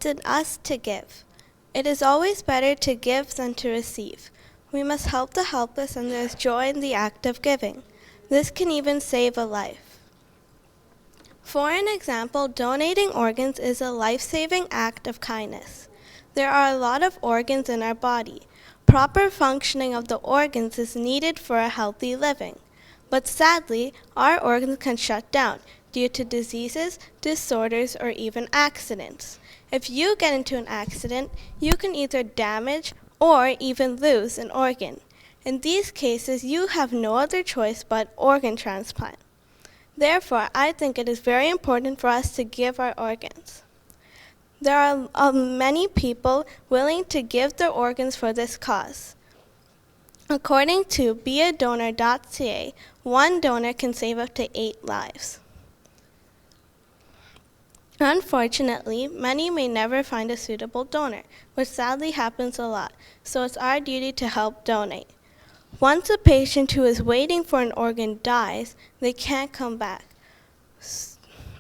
in us to give. It is always better to give than to receive. We must help the helpless, and there is joy in the act of giving. This can even save a life. For an example, donating organs is a life-saving act of kindness. There are a lot of organs in our body. Proper functioning of the organs is needed for a healthy living. But sadly, our organs can shut down due to diseases, disorders, or even accidents. If you get into an accident, you can either damage or even lose an organ. In these cases, you have no other choice but organ transplant. Therefore, I think it is very important for us to give our organs. There are many people willing to give their organs for this cause. According to beadonor.ca, one donor can save up to 8 lives. Unfortunately, many may never find a suitable donor, which sadly happens a lot, so it's our duty to help donate. Once a patient who is waiting for an organ dies, they can't come back.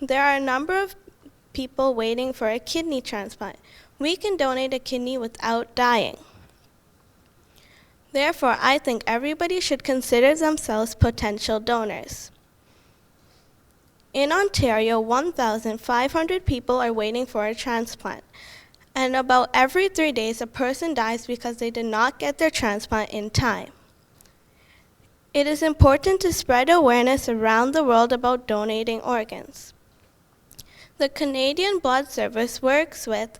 There are a number of people waiting for a kidney transplant. We can donate a kidney without dying. Therefore, I think everybody should consider themselves potential donors. In Ontario, 1,500 people are waiting for a transplant, and about every 3 days a person dies because they did not get their transplant in time. It is important to spread awareness around the world about donating organs. The Canadian Blood Service works with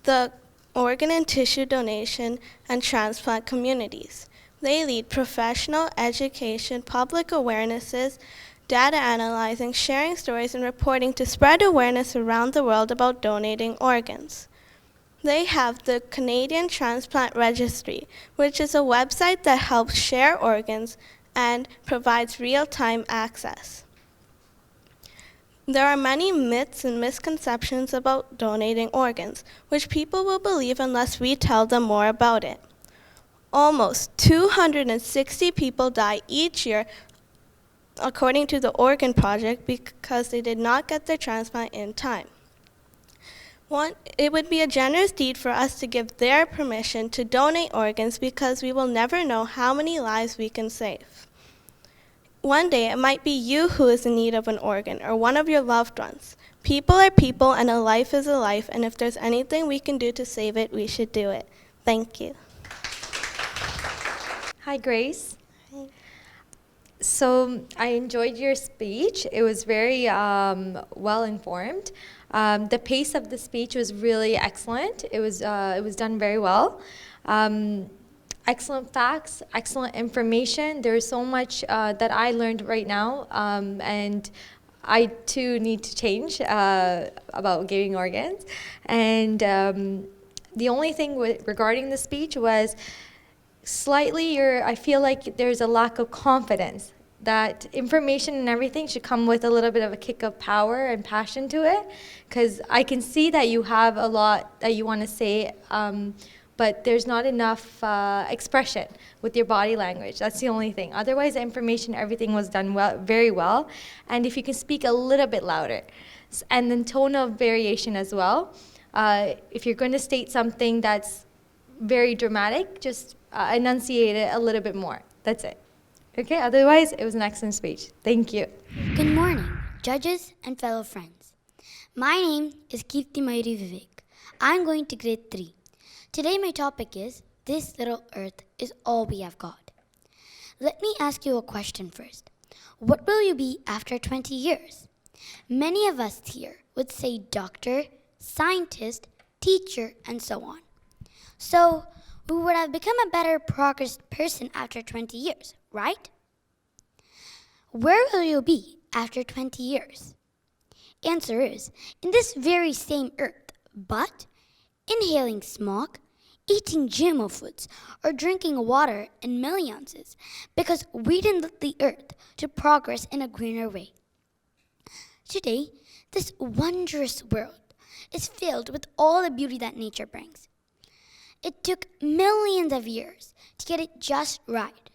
the organ and tissue donation and transplant communities. They lead professional education, public awarenesses, data analyzing, sharing stories, and reporting to spread awareness around the world about donating organs. They have the Canadian Transplant Registry, which is a website that helps share organs and provides real-time access. There are many myths and misconceptions about donating organs, which people will believe unless we tell them more about it. Almost 260 people die each year, according to the Organ Project, because they did not get their transplant in time. It would be a generous deed for us to give their permission to donate organs, because we will never know how many lives we can save. One day, it might be you who is in need of an organ, or one of your loved ones. People are people, and a life is a life, and if there's anything we can do to save it, we should do it. Thank you. Hi, Grace. Hi. So I enjoyed your speech. It was very well informed. The pace of the speech was really excellent. It was done very well. Excellent facts, excellent information. There's so much that I learned right now, and I too need to change about giving organs. And the only thing regarding the speech was slightly, I feel like there's a lack of confidence. That information and everything should come with a little bit of a kick of power and passion to it, because I can see that you have a lot that you want to say, but there's not enough expression with your body language. That's the only thing. Otherwise, the information, everything was done well, very well. And if you can speak a little bit louder, and then tone of variation as well. If you're going to state something that's very dramatic, just enunciate it a little bit more. That's it. Okay, otherwise, it was an excellent speech. Thank you. Good morning, judges and fellow friends. My name is Kirti Mayuri Vivek. I'm going to grade 3. Today my topic is, this little earth is all we have got. Let me ask you a question first. What will you be after 20 years? Many of us here would say doctor, scientist, teacher, and so on. So, we would have become a better progressed person after 20 years, right? Where will you be after 20 years? Answer is, in this very same earth, but inhaling smog, eating GMO foods, or drinking water in milliounces, because we didn't let the earth to progress in a greener way. Today, this wondrous world is filled with all the beauty that nature brings. It took millions of years to get it just right.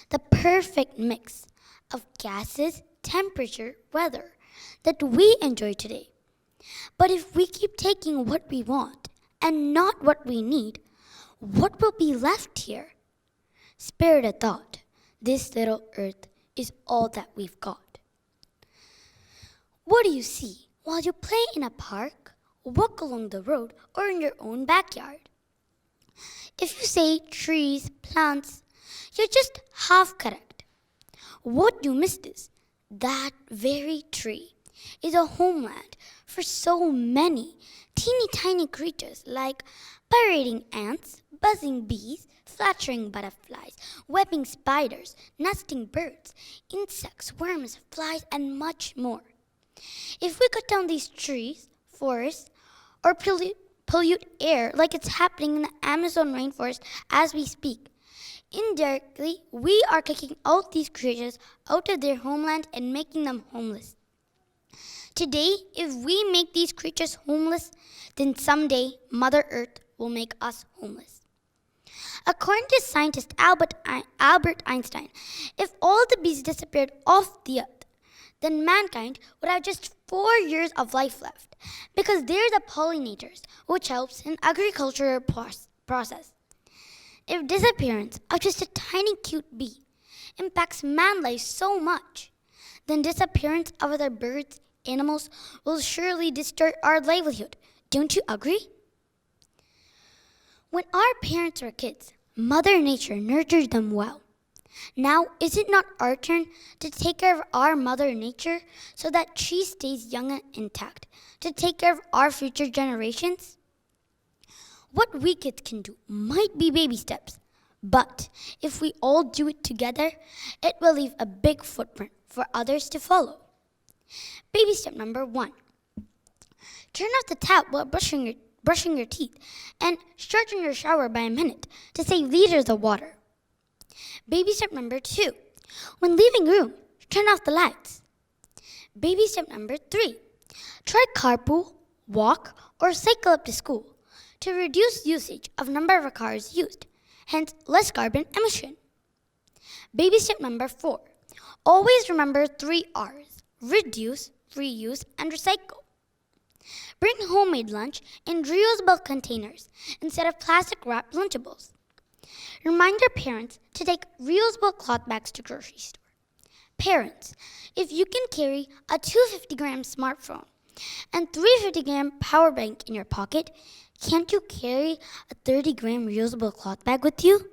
The perfect mix of gases, temperature, weather that we enjoy today. But if we keep taking what we want and not what we need, what will be left here? Spirited thought, this little earth is all that we've got. What do you see while you play in a park, walk along the road, or in your own backyard? If you say trees, plants, you're just half correct. What you missed is that very tree is a homeland for so many teeny tiny creatures like parading ants, buzzing bees, fluttering butterflies, webbing spiders, nesting birds, insects, worms, flies, and much more. If we cut down these trees, forests, or pollute air like it's happening in the Amazon rainforest as we speak, indirectly, we are kicking out these creatures out of their homeland and making them homeless. Today, if we make these creatures homeless, then someday Mother Earth will make us homeless. According to scientist Albert Einstein, if all the bees disappeared off the earth, then mankind would have just 4 years of life left, because they're the pollinators, which helps in agricultural process. If disappearance of just a tiny cute bee impacts man life so much, then disappearance of other birds, animals will surely distort our livelihood. Don't you agree? When our parents were kids, Mother Nature nurtured them well. Now, is it not our turn to take care of our Mother Nature so that she stays young and intact, to take care of our future generations? What we kids can do might be baby steps, but if we all do it together, it will leave a big footprint for others to follow. Baby step number 1. Turn off the tap while brushing your teeth and shorten your shower by a minute to save liters of water. Baby step number 2. When leaving room, turn off the lights. Baby step number 3. Try carpool, walk, or cycle up to school to reduce usage of number of cars used, hence less carbon emission. Baby step number 4. Always remember 3 R's: reduce, reuse, and recycle. Bring homemade lunch in reusable containers instead of plastic wrapped Lunchables. Remind your parents to take reusable cloth bags to grocery store. Parents, if you can carry a 250-gram smartphone and 350-gram power bank in your pocket, can't you carry a 30-gram reusable cloth bag with you?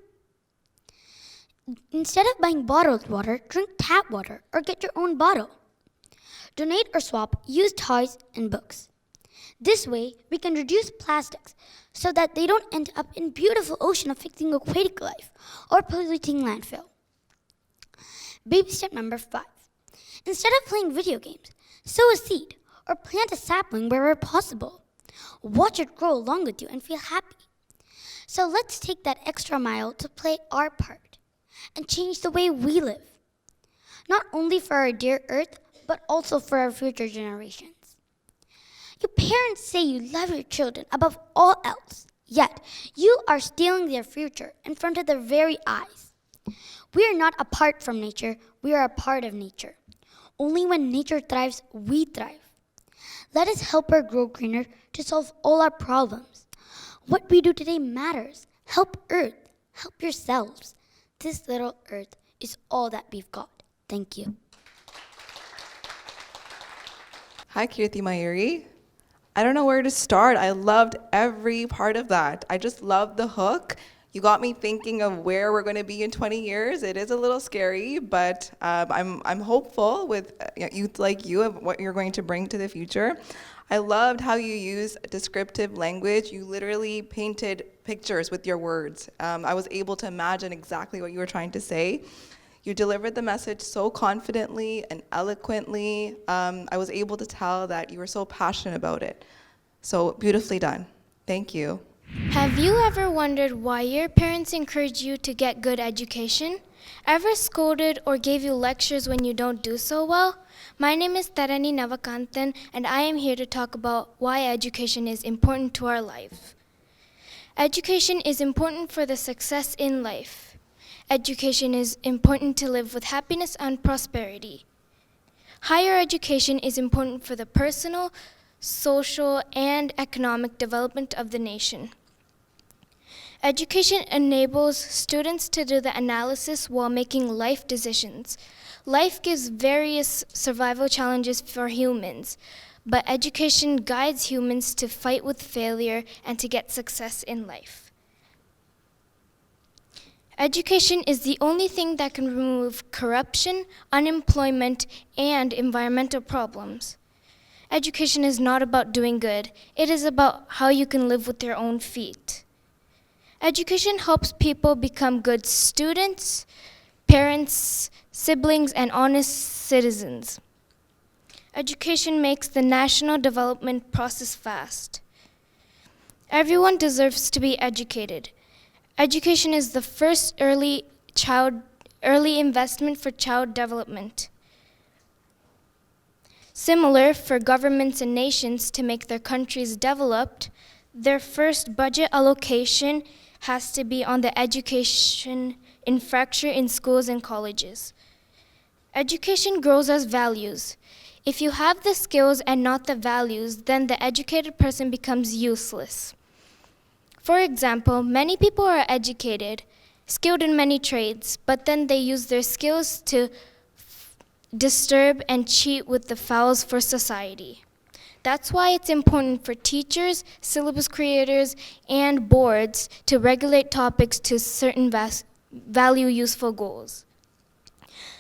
Instead of buying bottled water, drink tap water or get your own bottle. Donate or swap used toys and books. This way, we can reduce plastics so that they don't end up in beautiful ocean affecting aquatic life or polluting landfill. Baby step number 5. Instead of playing video games, sow a seed or plant a sapling wherever possible. Watch it grow along with you and feel happy. So let's take that extra mile to play our part and change the way we live. Not only for our dear earth, but also for our future generations. Your parents say you love your children above all else, yet you are stealing their future in front of their very eyes. We are not apart from nature, we are a part of nature. Only when nature thrives, we thrive. Let us help her grow greener to solve all our problems. What we do today matters. Help Earth, help yourselves. This little earth is all that we've got. Thank you. Hi, Kirti Mayuri. I don't know where to start. I loved every part of that. I just loved the hook. You got me thinking of where we're going to be in 20 years. It is a little scary, but I'm hopeful with youth like you of what you're going to bring to the future. I loved how you use descriptive language. You literally painted pictures with your words. I was able to imagine exactly what you were trying to say. You delivered the message so confidently and eloquently. I was able to tell that you were so passionate about it. So beautifully done. Thank you. Have you ever wondered why your parents encourage you to get good education? Ever scolded or gave you lectures when you don't do so well? My name is Bethany and I am here to talk about why education is important to our life. Education is important for the success in life. Education is important to live with happiness and prosperity. Higher education is important for the personal, social, and economic development of the nation. Education enables students to do the analysis while making life decisions. Life gives various survival challenges for humans, but education guides humans to fight with failure and to get success in life. Education is the only thing that can remove corruption, unemployment, and environmental problems. Education is not about doing good. It is about how you can live with your own feet. Education helps people become good students, parents, siblings, and honest citizens. Education makes the national development process fast. Everyone deserves to be educated. Education is the first early investment for child development. Similar for governments and nations to make their countries developed, their first budget allocation has to be on the education infrastructure in schools and colleges. Education grows as values. If you have the skills and not the values, then the educated person becomes useless. For example, many people are educated, skilled in many trades, but then they use their skills to disturb and cheat with the fouls for society. That's why it's important for teachers, syllabus creators, and boards to regulate topics to certain value useful goals,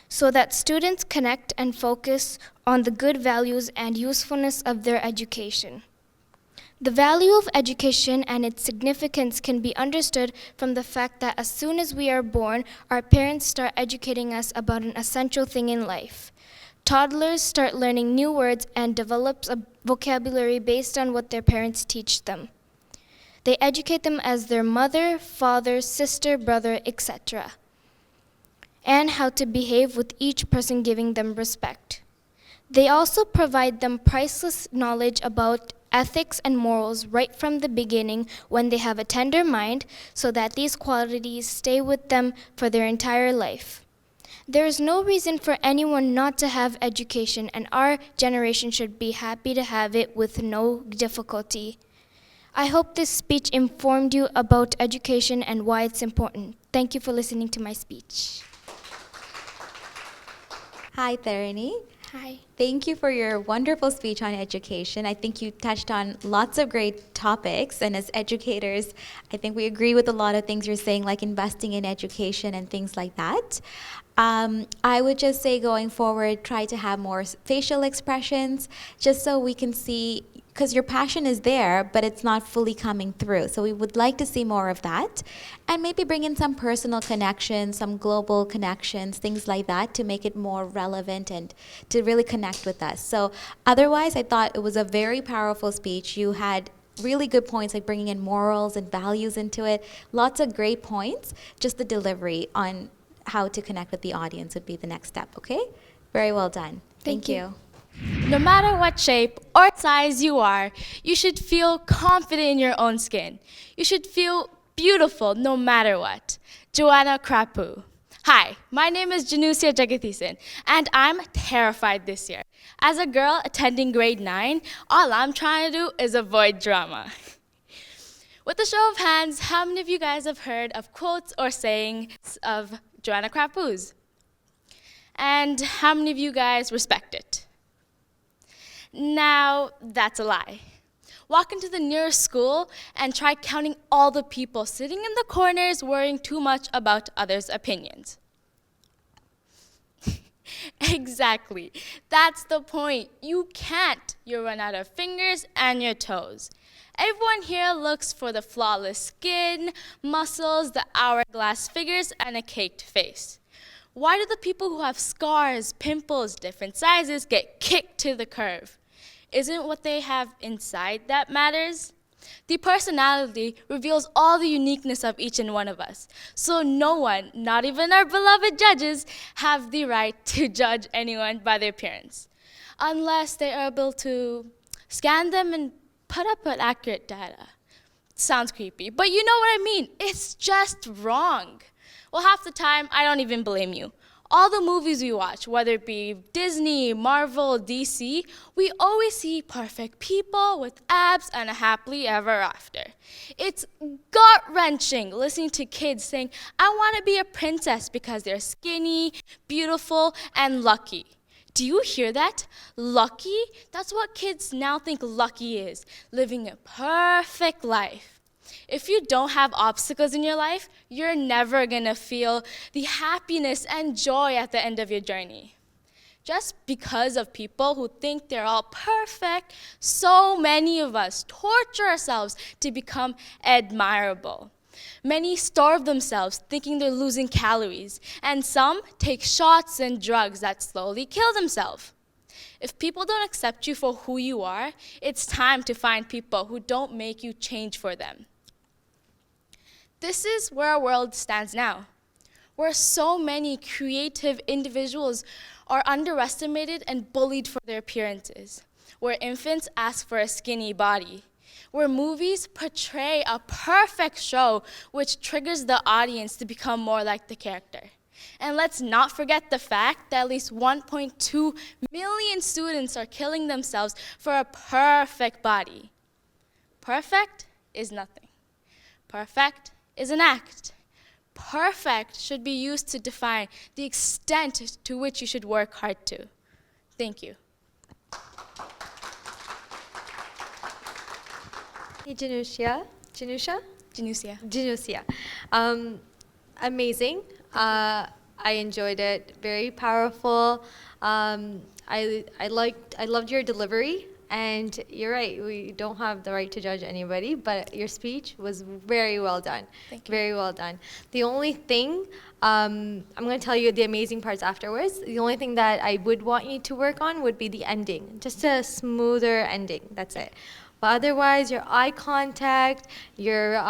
so that students connect and focus on the good values and usefulness of their education. The value of education and its significance can be understood from the fact that as soon as we are born, our parents start educating us about an essential thing in life. Toddlers start learning new words and develop a vocabulary based on what their parents teach them. They educate them as their mother, father, sister, brother, etc., and how to behave with each person, giving them respect. They also provide them priceless knowledge about ethics and morals right from the beginning when they have a tender mind, so that these qualities stay with them for their entire life. There is no reason for anyone not to have education, and our generation should be happy to have it with no difficulty. I hope this speech informed you about education and why it's important. Thank you for listening to my speech. Hi, Tharani. Hi. Thank you for your wonderful speech on education. I think you touched on lots of great topics, and as educators, I think we agree with a lot of things you're saying, like investing in education and things like that. I would just say going forward, try to have more facial expressions, just so we can see, because your passion is there, but it's not fully coming through. So we would like to see more of that, and maybe bring in some personal connections, some global connections, things like that, to make it more relevant and to really connect with us. So otherwise, I thought it was a very powerful speech. You had really good points, like bringing in morals and values into it. Lots of great points. Just the delivery on how to connect with the audience would be the next step, okay? Very well done. Thank you. No matter what shape or size you are, you should feel confident in your own skin. You should feel beautiful no matter what. Joanna Krapu. Hi, my name is Janu Jagathisan, and I'm terrified this year. As a girl attending grade 9, all I'm trying to do is avoid drama. With a show of hands, how many of you guys have heard of quotes or sayings of Joanna Krapu's? And how many of you guys respect it? Now, that's a lie. Walk into the nearest school and try counting all the people sitting in the corners worrying too much about others' opinions. Exactly. That's the point. You can't. You run out of fingers and your toes. Everyone here looks for the flawless skin, muscles, the hourglass figures, and a caked face. Why do the people who have scars, pimples, different sizes get kicked to the curb? Isn't what they have inside that matters? The personality reveals all the uniqueness of each and one of us. So no one, not even our beloved judges, have the right to judge anyone by their appearance, unless they are able to scan them and put up an accurate data. Sounds creepy, but you know what I mean. It's just wrong. Well, half the time, I don't even blame you. All the movies we watch, whether it be Disney, Marvel, DC, we always see perfect people with abs and a happily ever after. It's gut-wrenching listening to kids saying, I want to be a princess because they're skinny, beautiful, and lucky. Do you hear that? Lucky? That's what kids now think lucky is, living a perfect life. If you don't have obstacles in your life, you're never going to feel the happiness and joy at the end of your journey. Just because of people who think they're all perfect, so many of us torture ourselves to become admirable. Many starve themselves thinking they're losing calories, and some take shots and drugs that slowly kill themselves. If people don't accept you for who you are, it's time to find people who don't make you change for them. This is where our world stands now, where so many creative individuals are underestimated and bullied for their appearances, where infants ask for a skinny body, where movies portray a perfect show which triggers the audience to become more like the character. And let's not forget the fact that at least 1.2 million students are killing themselves for a perfect body. Perfect is nothing. Perfect is an act. Perfect should be used to define the extent to which you should work hard to. Thank you. Hey, Janusha. Janusia. Amazing. I enjoyed it. Very powerful. I loved your delivery. And you're right, we don't have the right to judge anybody, but your speech was very well done. Thank you. Very well done. The only thing, I'm going to tell you the amazing parts afterwards. The only thing that I would want you to work on would be the ending, just a smoother ending, that's it. But otherwise, your eye contact, your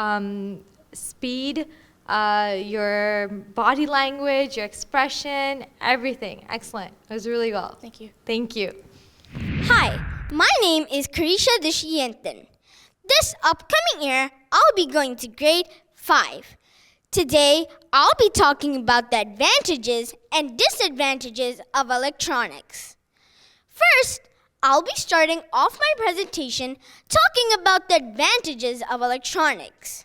speed, your body language, your expression, everything, excellent. It was really well. Thank you. Thank you. Hi, my name is Krisha Dushiyantan. This upcoming year, I'll be going to grade 5. Today, I'll be talking about the advantages and disadvantages of electronics. First, I'll be starting off my presentation talking about the advantages of electronics.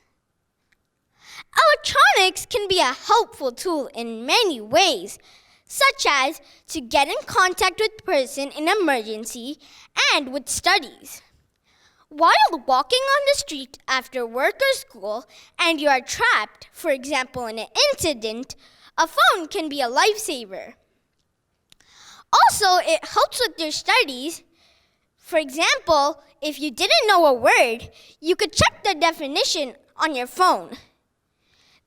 Electronics can be a helpful tool in many ways, such as to get in contact with a person in emergency and with studies. While walking on the street after work or school and you are trapped, for example in an incident, a phone can be a lifesaver. Also, it helps with your studies. For example, if you didn't know a word, you could check the definition on your phone.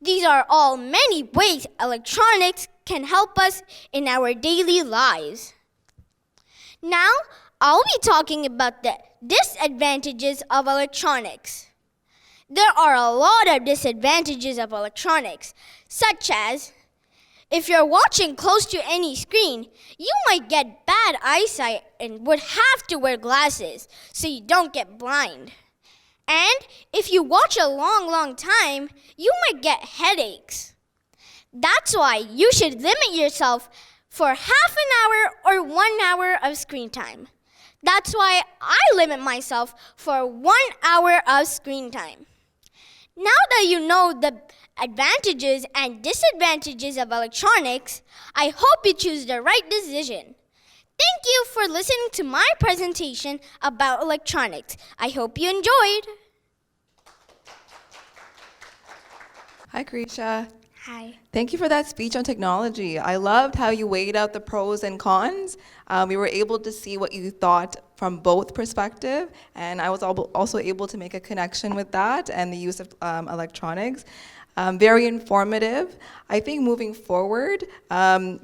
These are all many ways electronics can help us in our daily lives. Now, I'll be talking about the disadvantages of electronics. There are a lot of disadvantages of electronics, such as if you're watching close to any screen, you might get bad eyesight and would have to wear glasses so you don't get blind. And if you watch a long time, you might get headaches. That's why you should limit yourself for half an hour or 1 hour of screen time. That's why I limit myself for 1 hour of screen time. Now that you know the advantages and disadvantages of electronics, I hope you choose the right decision. Thank you for listening to my presentation about electronics. I hope you enjoyed. Hi, Krisha. Hi. Thank you for that speech on technology. I loved how you weighed out the pros and cons. We were able to see what you thought from both perspectives, and I was also able to make a connection with that and the use of electronics. Very informative. I think moving forward,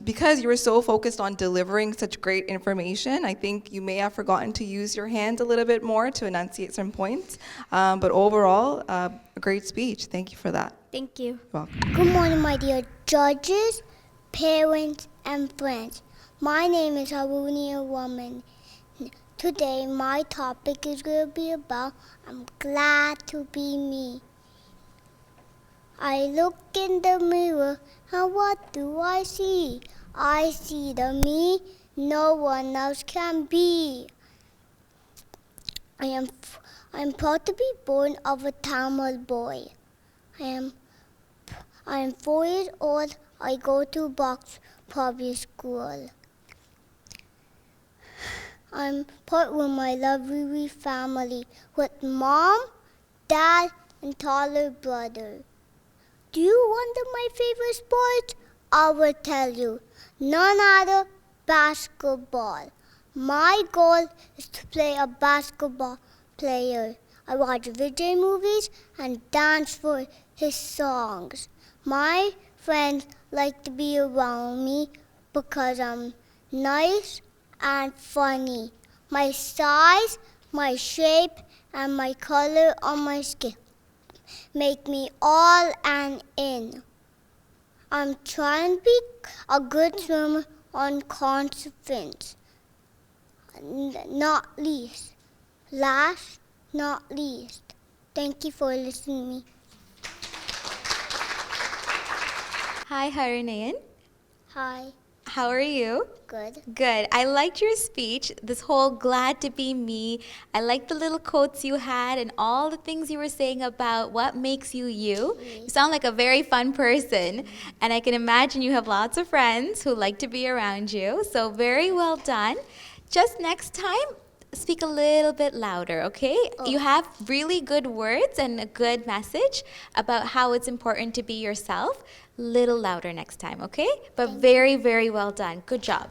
because you were so focused on delivering such great information, I think you may have forgotten to use your hands a little bit more to enunciate some points. But overall, a great speech. Thank you for that. Thank you. You're welcome. Good morning, my dear judges, parents, and friends. My name is Loony, a woman. Today, my topic is going to be about I'm glad to be me. I look in the mirror, and what do I see? I see the me no one else can be. I am proud to be born of a Tamil boy. I am 4 years old. I go to Box Public School. I'm part with my lovely family with mom, dad, and taller brother. Do you wonder my favorite sport? I will tell you. None other basketball. My goal is to play a basketball player. I watch Vijay movies and dance for his songs. My friends like to be around me because I'm nice and funny. My size, my shape, and my color on my skin make me all and in. I'm trying to be a good swimmer on confidence. Not least. Last, not least. Thank you for listening to me. Hi, Harinayan. Hi. How are you? Good. Good. I liked your speech, this whole glad to be me. I liked the little quotes you had and all the things you were saying about what makes you you. You sound like a very fun person. And I can imagine you have lots of friends who like to be around you. So very well done. Just next time, speak a little bit louder, okay? You have really good words and a good message about how it's important to be yourself. Little louder next time, okay? But very, very well done. Good job.